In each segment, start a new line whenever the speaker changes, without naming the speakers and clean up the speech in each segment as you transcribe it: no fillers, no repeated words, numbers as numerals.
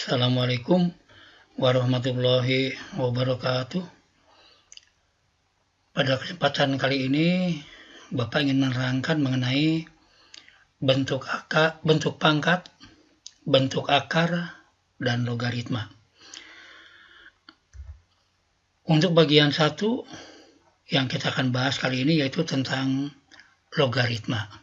Assalamualaikum warahmatullahi wabarakatuh. Pada kesempatan kali ini, Bapak ingin menerangkan mengenai bentuk pangkat, bentuk akar, dan logaritma. Untuk bagian 1 yang kita akan bahas kali ini yaitu tentang logaritma.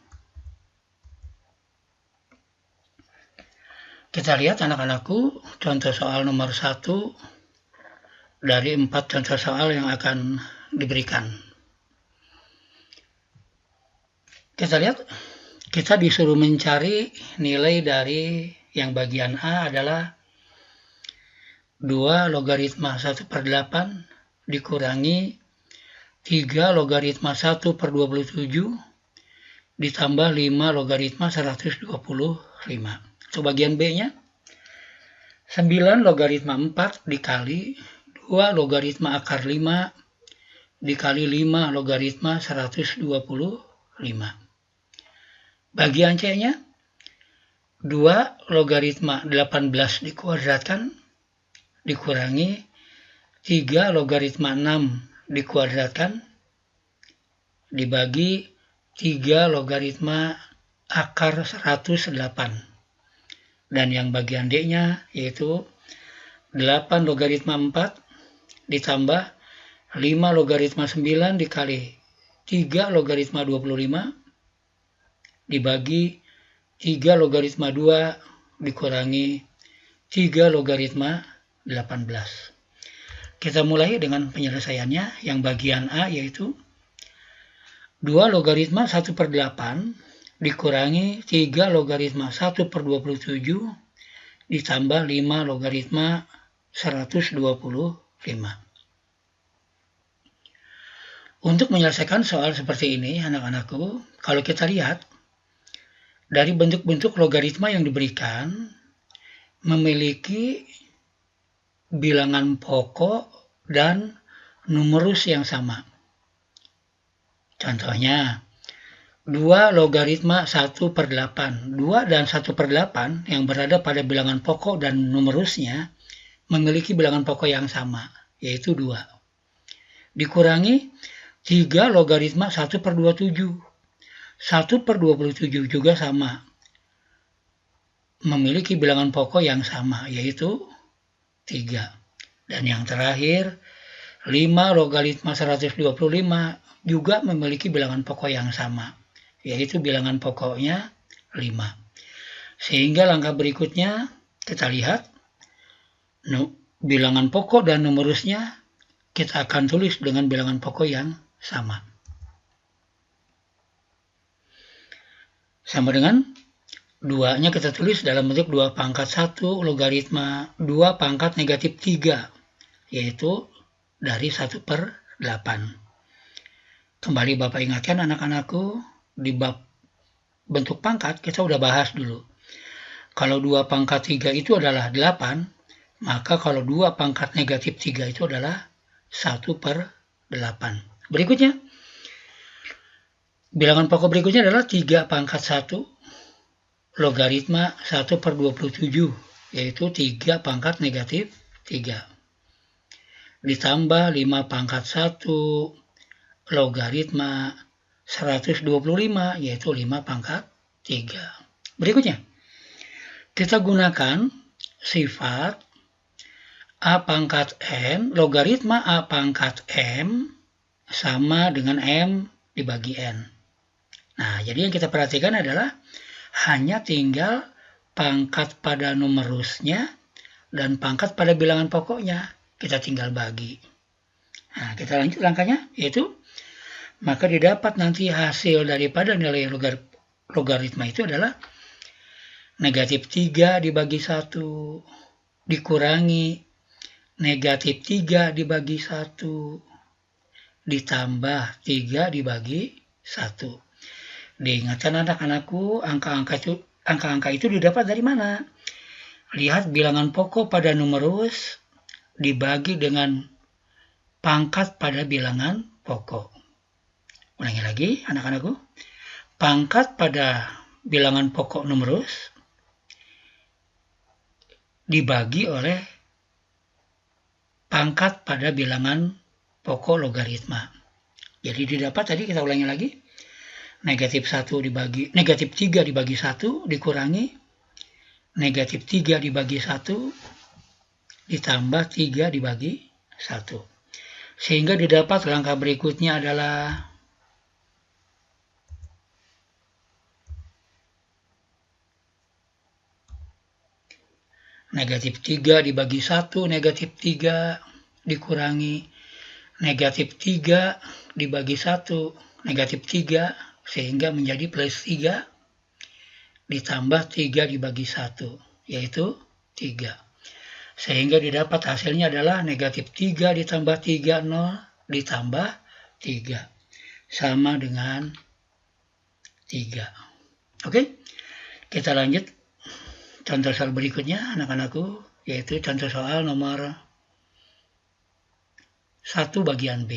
Kita lihat anak-anakku, contoh soal nomor 1 dari 4 contoh soal yang akan diberikan. Kita lihat, kita disuruh mencari nilai dari yang bagian A adalah 2 logaritma 1/8 dikurangi 3 logaritma 1/27 ditambah 5 logaritma 125. Untuk bagian B-nya, 9 logaritma 4 dikali 2 logaritma akar 5 dikali 5 logaritma 125. Bagian C-nya, 2 logaritma 18 dikuadratkan dikurangi 3 logaritma 6 dikuadratkan dibagi 3 logaritma akar 108. Dan yang bagian D-nya yaitu 8 logaritma 4 ditambah 5 logaritma 9 dikali 3 logaritma 25 dibagi 3 logaritma 2 dikurangi 3 logaritma 18. Kita mulai dengan penyelesaiannya. Yang bagian A yaitu 2 logaritma 1/8 dikurangi 3 logaritma 1/27 ditambah 5 logaritma 125. Untuk menyelesaikan soal seperti ini, anak-anakku, kalau kita lihat dari bentuk-bentuk logaritma yang diberikan memiliki bilangan pokok dan numerus yang sama. Contohnya, 2 logaritma 1/8. 2 dan 1/8 yang berada pada bilangan pokok dan numerusnya memiliki bilangan pokok yang sama, yaitu 2. Dikurangi 3 logaritma 1/27. 1/27 juga sama. Memiliki bilangan pokok yang sama, yaitu 3. Dan yang terakhir, 5 logaritma 125 juga memiliki bilangan pokok yang sama, yaitu bilangan pokoknya 5. Sehingga langkah berikutnya kita lihat bilangan pokok dan numerusnya kita akan tulis dengan bilangan pokok yang sama. Sama dengan 2-nya kita tulis dalam bentuk 2 pangkat 1 logaritma 2 pangkat negatif 3, yaitu dari 1/8. Kembali Bapak ingatkan anak-anakku, di bab bentuk pangkat kita udah bahas dulu. Kalau 2 pangkat 3 itu adalah 8, maka kalau 2 pangkat negatif 3 itu adalah 1/8. Berikutnya, bilangan pokok berikutnya adalah 3 pangkat 1 logaritma 1/27, yaitu 3 pangkat negatif 3. Ditambah 5 pangkat 1 logaritma 125, yaitu 5 pangkat 3. Berikutnya, kita gunakan sifat A pangkat N, logaritma A pangkat M sama dengan M dibagi N. Nah, jadi yang kita perhatikan adalah hanya tinggal pangkat pada numerusnya dan pangkat pada bilangan pokoknya. Kita tinggal bagi. Nah, kita lanjut langkahnya, yaitu maka didapat nanti hasil daripada nilai logaritma itu adalah negatif 3 dibagi 1 dikurangi negatif 3 dibagi 1 ditambah 3 dibagi 1. Diingatkan anak-anakku, angka-angka itu didapat dari mana? Lihat bilangan pokok pada numerus dibagi dengan pangkat pada bilangan pokok. Ulangi lagi anak-anakku. Pangkat pada bilangan pokok numerus dibagi oleh pangkat pada bilangan pokok logaritma. Jadi didapat tadi, kita ulangi lagi, negatif 3 dibagi 1 dikurangi negatif 3 dibagi 1 ditambah 3 dibagi 1. Sehingga didapat langkah berikutnya adalah negatif 3 dibagi 1, negatif 3 dikurangi negatif 3 dibagi 1, negatif 3, sehingga menjadi plus 3, ditambah 3 dibagi 1, yaitu 3. Sehingga didapat hasilnya adalah negatif 3 ditambah 3, 0, ditambah 3. Sama dengan 3. Oke, kita lanjut. Contoh soal berikutnya, anak-anakku, yaitu contoh soal nomor 1 bagian B.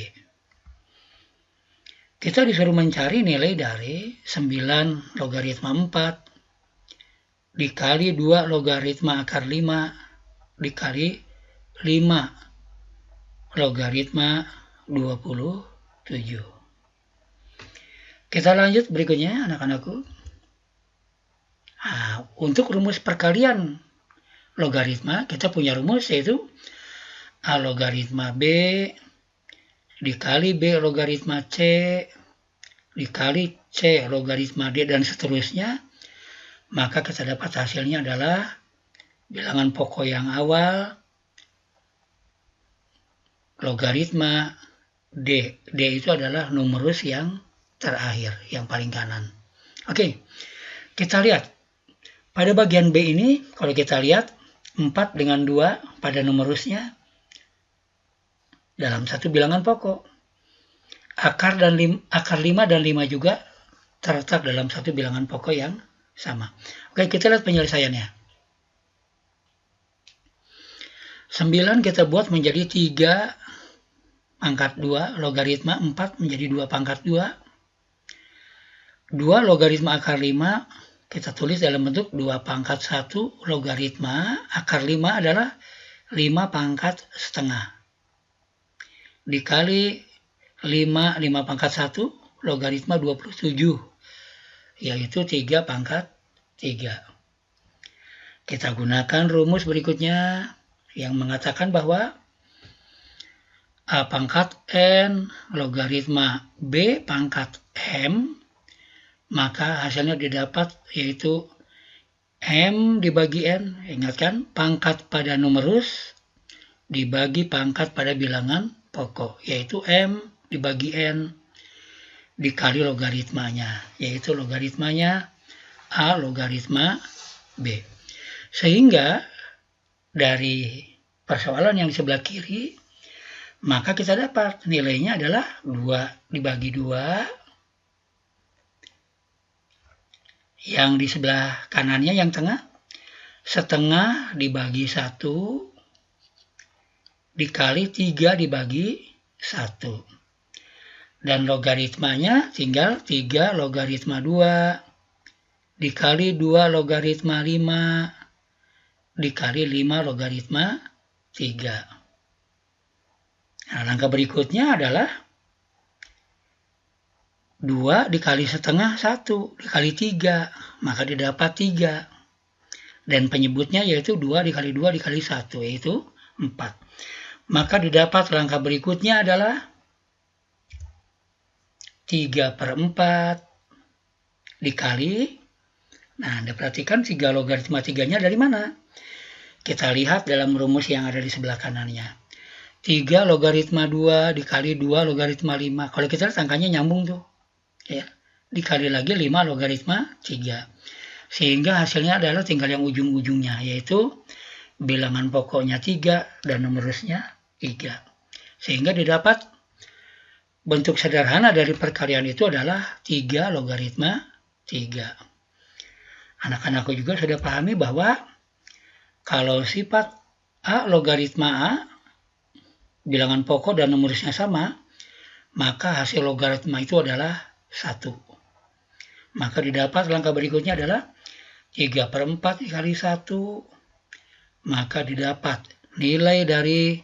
Kita disuruh mencari nilai dari 9 logaritma 4 dikali 2 logaritma akar 5 dikali 5 logaritma 27. Kita lanjut berikutnya, anak-anakku. Nah, untuk rumus perkalian logaritma, kita punya rumus yaitu A logaritma B dikali B logaritma C dikali C logaritma D dan seterusnya. Maka kita dapat hasilnya adalah bilangan pokok yang awal logaritma D. D itu adalah numerus yang terakhir, yang paling kanan. Oke, kita lihat. Pada bagian B ini, kalau kita lihat 4 dengan 2 pada numerusnya dalam satu bilangan pokok. Akar 5 dan 5 juga terletak dalam satu bilangan pokok yang sama. Oke, kita lihat penyelesaiannya. 9 kita buat menjadi 3 pangkat 2, logaritma 4 menjadi 2 pangkat 2. 2 logaritma akar 5 kita tulis dalam bentuk 2 pangkat 1 logaritma akar 5 adalah 5 pangkat setengah. Dikali 5 pangkat 1 logaritma 27, yaitu 3 pangkat 3. Kita gunakan rumus berikutnya yang mengatakan bahwa A pangkat N logaritma B pangkat M, maka hasilnya didapat yaitu M dibagi N. Ingatkan, pangkat pada numerus dibagi pangkat pada bilangan pokok, yaitu M dibagi N dikali logaritmanya, yaitu logaritmanya A logaritma B. Sehingga dari persoalan yang di sebelah kiri, maka kita dapat nilainya adalah 2 dibagi 2. Yang di sebelah kanannya yang tengah, setengah dibagi 1 dikali 3 dibagi 1. Dan logaritmanya tinggal 3 logaritma 2 dikali 2 logaritma 5 dikali 5 logaritma 3. Nah, langkah berikutnya adalah 2 dikali setengah 1 dikali 3, maka didapat 3. Dan penyebutnya yaitu 2 dikali 2 dikali 1, yaitu 4. Maka didapat langkah berikutnya adalah 3/4 dikali, nah Anda perhatikan 3 logaritma 3-nya dari mana? Kita lihat dalam rumus yang ada di sebelah kanannya. 3 logaritma 2 dikali 2 logaritma 5. Kalau kita lihat angkanya nyambung tuh. Ya, dikali lagi 5 logaritma 3. Sehingga hasilnya adalah tinggal yang ujung-ujungnya, yaitu bilangan pokoknya 3 dan numerusnya 3. Sehingga didapat bentuk sederhana dari perkalian itu adalah 3 logaritma 3. Anak-anakku juga sudah pahami bahwa kalau sifat A logaritma A, bilangan pokok dan numerusnya sama, maka hasil logaritma itu adalah 1. Maka didapat langkah berikutnya adalah 3/4 dikali 1, maka didapat nilai dari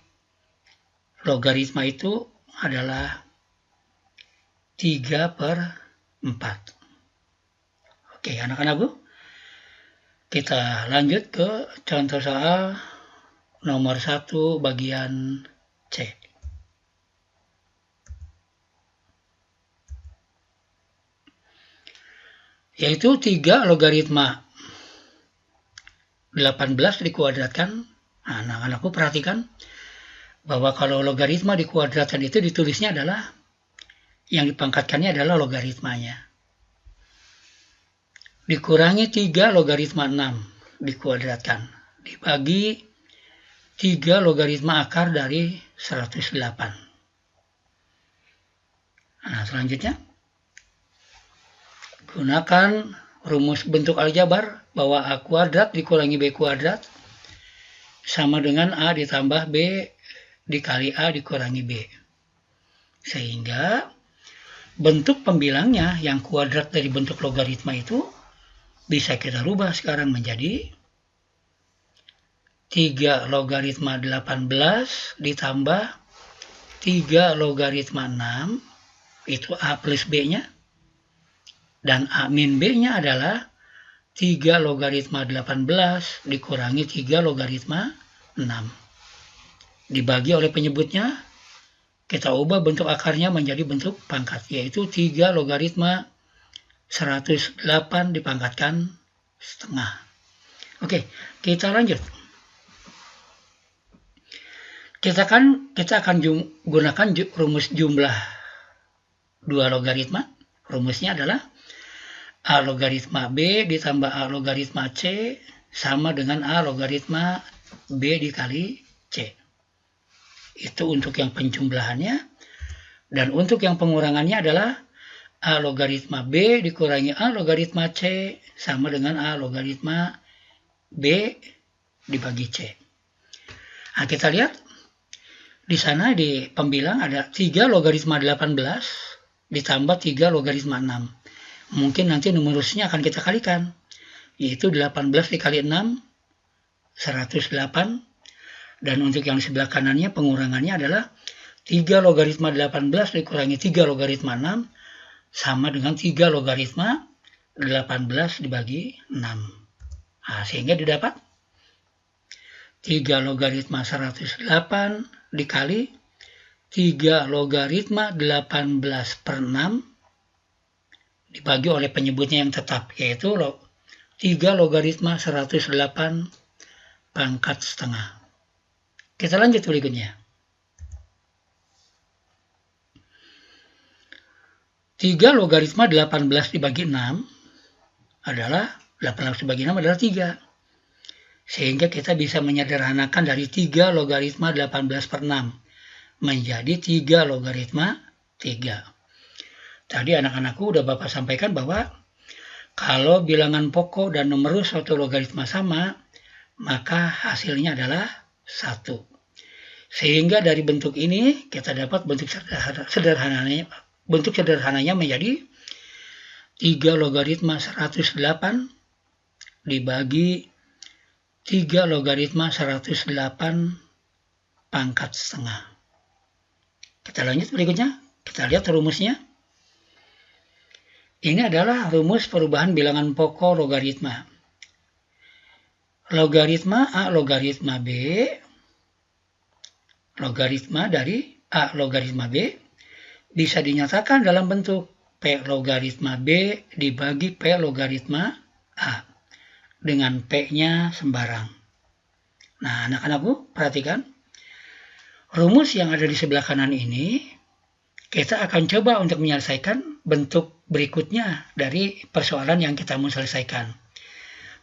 logaritma itu adalah 3/4. Oke, anak-anakku, kita lanjut ke contoh soal nomor 1 bagian C. Yaitu 3 logaritma 18 dikuadratkan. Nah, anak-anakku perhatikan bahwa kalau logaritma dikuadratkan itu ditulisnya adalah yang dipangkatkannya adalah logaritmanya. Dikurangi 3 logaritma 6 dikuadratkan. Dibagi 3 logaritma akar dari 108. Nah, selanjutnya gunakan rumus bentuk aljabar bahwa A kuadrat dikurangi B kuadrat sama dengan A ditambah B dikali A dikurangi B. Sehingga bentuk pembilangnya yang kuadrat dari bentuk logaritma itu bisa kita rubah sekarang menjadi 3 logaritma 18 ditambah 3 logaritma 6, itu A plus B-nya. Dan A min B-nya adalah 3 logaritma 18 dikurangi 3 logaritma 6. Dibagi oleh penyebutnya, kita ubah bentuk akarnya menjadi bentuk pangkat, yaitu 3 logaritma 108 dipangkatkan setengah. Oke, kita lanjut. Kita akan gunakan rumus jumlah 2 logaritma. Rumusnya adalah A logaritma B ditambah A logaritma C sama dengan A logaritma B dikali C. Itu untuk yang penjumlahannya. Dan untuk yang pengurangannya adalah A logaritma B dikurangi A logaritma C sama dengan A logaritma B dibagi C. Nah, kita lihat di sana di pembilang ada 3 logaritma 18 ditambah 3 logaritma 6. Mungkin nanti numerusnya akan kita kalikan, yaitu 18 dikali 6, 108. Dan untuk yang sebelah kanannya pengurangannya adalah 3 logaritma 18 dikurangi 3 logaritma 6 sama dengan 3 logaritma 18 dibagi 6. Nah, sehingga didapat 3 logaritma 108 dikali 3 logaritma 18 per 6 dibagi oleh penyebutnya yang tetap, yaitu 3 logaritma 108 pangkat setengah. Kita lanjut berikutnya. 3 logaritma 18 dibagi 6 adalah 18 dibagi 6 adalah 3. Sehingga kita bisa menyederhanakan dari 3 logaritma 18 per 6 menjadi 3 logaritma 3. Tadi anak-anakku udah Bapak sampaikan bahwa kalau bilangan pokok dan numerus suatu logaritma sama, maka hasilnya adalah 1. Sehingga dari bentuk ini kita dapat bentuk sederhananya menjadi 3 logaritma 108 dibagi 3 logaritma 108 pangkat setengah. Kita lanjut berikutnya. Kita lihat rumusnya. Ini adalah rumus perubahan bilangan pokok logaritma. Logaritma A logaritma B, logaritma dari A logaritma B bisa dinyatakan dalam bentuk P logaritma B dibagi P logaritma A dengan P-nya sembarang. Nah, anak-anakku perhatikan. Rumus yang ada di sebelah kanan ini, kita akan coba untuk menyelesaikan bentuk berikutnya dari persoalan yang kita mau selesaikan.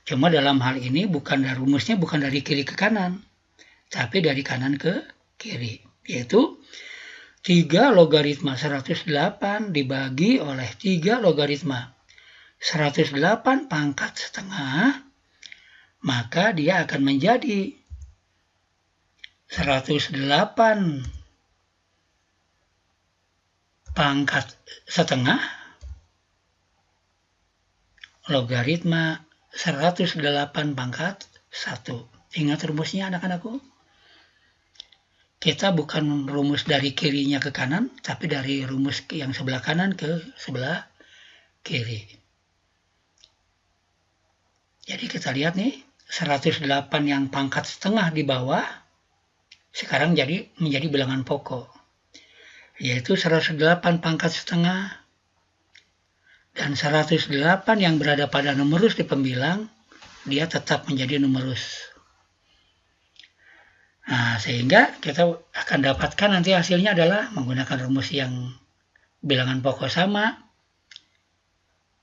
Cuma dalam hal ini rumusnya bukan dari kiri ke kanan, tapi dari kanan ke kiri. Yaitu 3 logaritma 108 dibagi oleh 3 logaritma 108 pangkat setengah, maka dia akan menjadi 108 pangkat setengah logaritma 108 pangkat 1. Ingat rumusnya anak-anakku? Kita bukan rumus dari kirinya ke kanan, tapi dari rumus yang sebelah kanan ke sebelah kiri. Jadi kita lihat nih, 108 yang pangkat setengah di bawah, sekarang menjadi bilangan pokok. Yaitu 108 pangkat setengah, dan 108 yang berada pada numerus di pembilang, dia tetap menjadi numerus. Nah, sehingga kita akan dapatkan nanti hasilnya adalah menggunakan rumus yang bilangan pokok sama,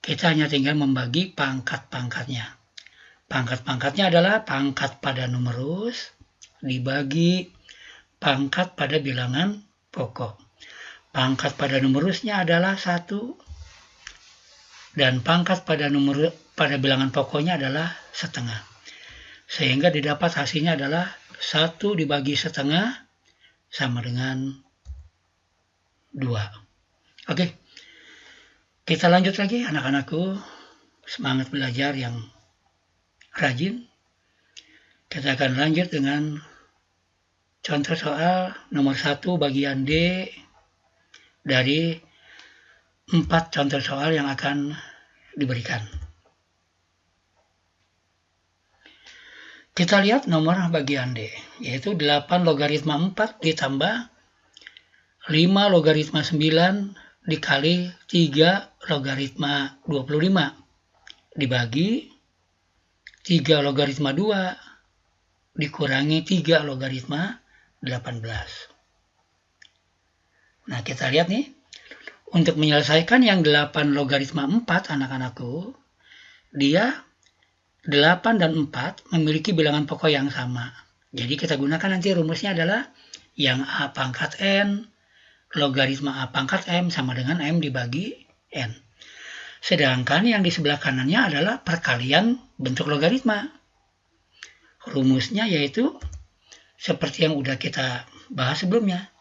kita hanya tinggal membagi pangkat-pangkatnya. Pangkat-pangkatnya adalah pangkat pada numerus dibagi pangkat pada bilangan pokok. Pangkat pada numerusnya adalah 1, dan pangkat pada bilangan pokoknya adalah setengah. Sehingga didapat hasilnya adalah 1 dibagi setengah sama dengan 2. Oke, kita lanjut lagi anak-anakku. Semangat belajar yang rajin. Kita akan lanjut dengan contoh soal nomor 1 bagian D dari 4 contoh soal yang akan diberikan. Kita lihat nomor bagian D, yaitu 8 logaritma 4 ditambah 5 logaritma 9 dikali 3 logaritma 25 dibagi 3 logaritma 2 dikurangi 3 logaritma 18. Nah, kita lihat nih, untuk menyelesaikan yang 8 logaritma 4 anak-anakku, dia 8 dan 4 memiliki bilangan pokok yang sama. Jadi kita gunakan nanti rumusnya adalah yang A pangkat N, logaritma A pangkat M sama dengan M dibagi N. Sedangkan yang di sebelah kanannya adalah perkalian bentuk logaritma. Rumusnya yaitu seperti yang udah kita bahas sebelumnya,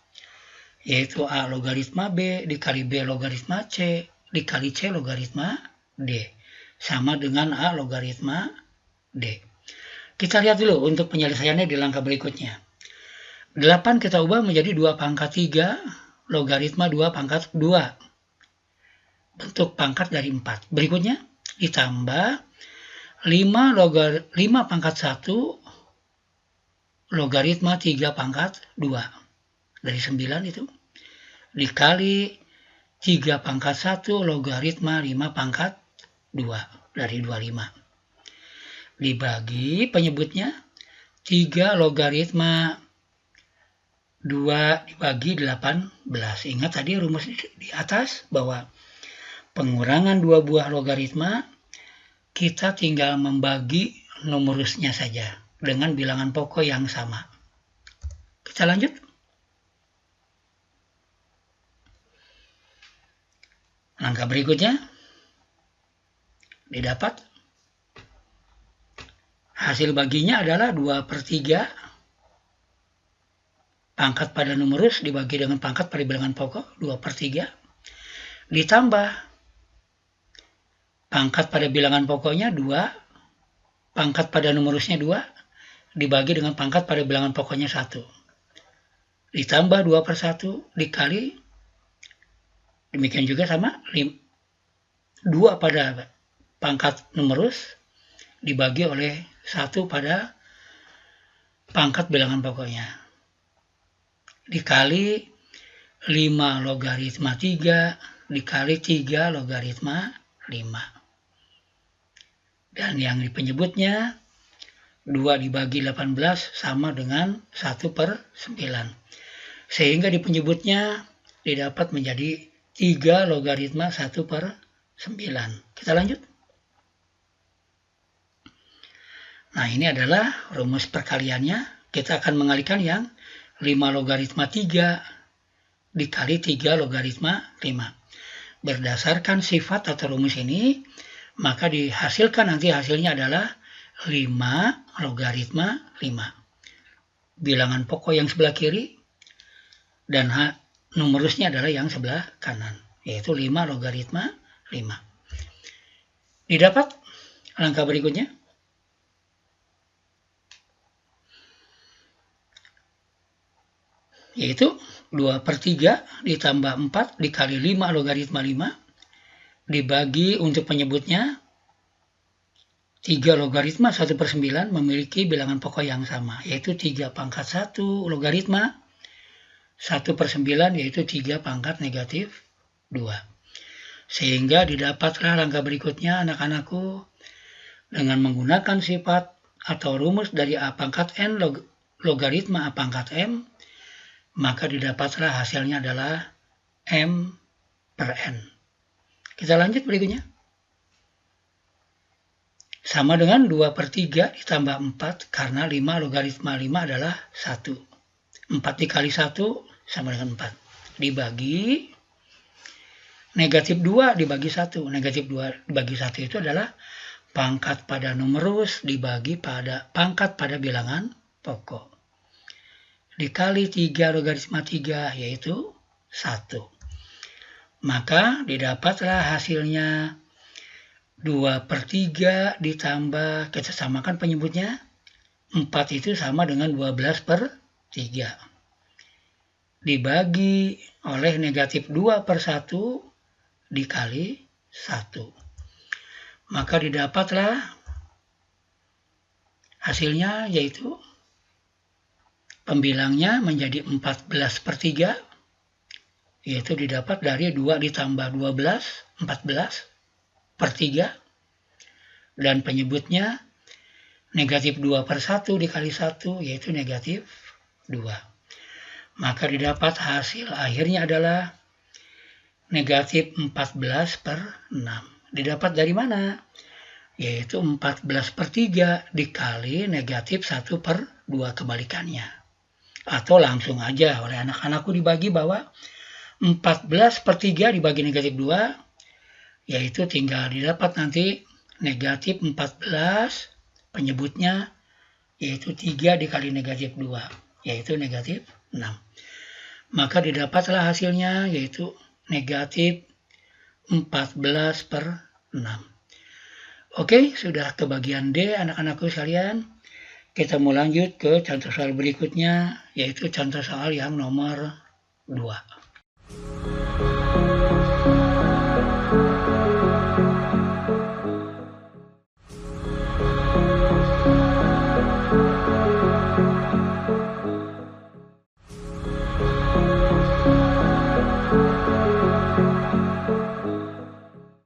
yaitu A logaritma B dikali B logaritma C dikali C logaritma D. Sama dengan A logaritma D. Kita lihat dulu untuk penyelesaiannya di langkah berikutnya. 8 kita ubah menjadi 2 pangkat 3 logaritma 2 pangkat 2. Bentuk pangkat dari 4. Berikutnya ditambah 5 pangkat 1 logaritma 3 pangkat 2. Dari 9 itu. Dikali 3 pangkat 1 logaritma 5 pangkat 2 dari 25. Dibagi penyebutnya 3 logaritma 2 dibagi 18. Ingat tadi rumus di atas bahwa pengurangan 2 buah logaritma kita tinggal membagi numerusnya saja dengan bilangan pokok yang sama. Kita lanjut. Langkah berikutnya didapat hasil baginya adalah 2/3 pangkat pada numerus dibagi dengan pangkat pada bilangan pokok 2/3 ditambah pangkat pada bilangan pokoknya 2, pangkat pada numerusnya 2 dibagi dengan pangkat pada bilangan pokoknya 1 ditambah 2/1 dikali demikian juga sama 2 pada pangkat numerus dibagi oleh 1 pada pangkat bilangan pokoknya dikali 5 logaritma 3 dikali 3 logaritma 5. Dan yang di penyebutnya 2 dibagi 18 sama dengan 1/9. Sehingga di penyebutnya didapat menjadi 3 logaritma 1/9. Kita lanjut. Nah, ini adalah rumus perkaliannya. Kita akan mengalihkan yang 5 logaritma 3 dikali 3 logaritma 5. Berdasarkan sifat atau rumus ini, maka dihasilkan nanti hasilnya adalah 5 logaritma 5. Bilangan pokok yang sebelah kiri dan numerusnya adalah yang sebelah kanan, yaitu 5 logaritma 5. Didapat langkah berikutnya. yaitu 2/3 ditambah 4 dikali 5 logaritma 5 dibagi untuk penyebutnya 3 logaritma 1/9 memiliki bilangan pokok yang sama, yaitu 3 pangkat 1 logaritma 1/9 yaitu 3 pangkat negatif 2. Sehingga didapatlah langkah berikutnya anak-anakku dengan menggunakan sifat atau rumus dari A pangkat N logaritma A pangkat M, maka didapatlah hasilnya adalah M per N. Kita lanjut berikutnya. Sama dengan 2/3 ditambah 4 karena 5 logaritma 5 adalah 1. 4 dikali 1 sama dengan 4. Dibagi negatif 2 dibagi 1. Negatif 2 dibagi 1 itu adalah pangkat pada numerus dibagi pada pangkat pada bilangan pokok. Dikali 3 logaritma 3 yaitu 1. Maka didapatlah hasilnya 2/3 ditambah, kita samakan penyebutnya, 4 itu sama dengan 12/3. Dibagi oleh negatif 2/1 dikali 1. Maka didapatlah hasilnya yaitu pembilangnya menjadi 14/3, yaitu didapat dari 2 ditambah 12, 14/3, dan penyebutnya negatif 2/1 dikali 1 yaitu negatif 2. Maka didapat hasil akhirnya /adalah negatif 14/6. Didapat dari mana? Yaitu 14/3 dikali negatif 1/2 kebalikannya. Atau langsung aja oleh anak-anakku dibagi bahwa 14/3 dibagi negatif 2 yaitu tinggal didapat nanti negatif 14, penyebutnya yaitu 3 dikali negatif 2, yaitu negatif 6. Maka didapatlah hasilnya yaitu negatif 14/6. Oke, sudah ke bagian D anak-anakku sekalian. Kita mau lanjut ke contoh soal berikutnya, yaitu contoh soal yang nomor 2.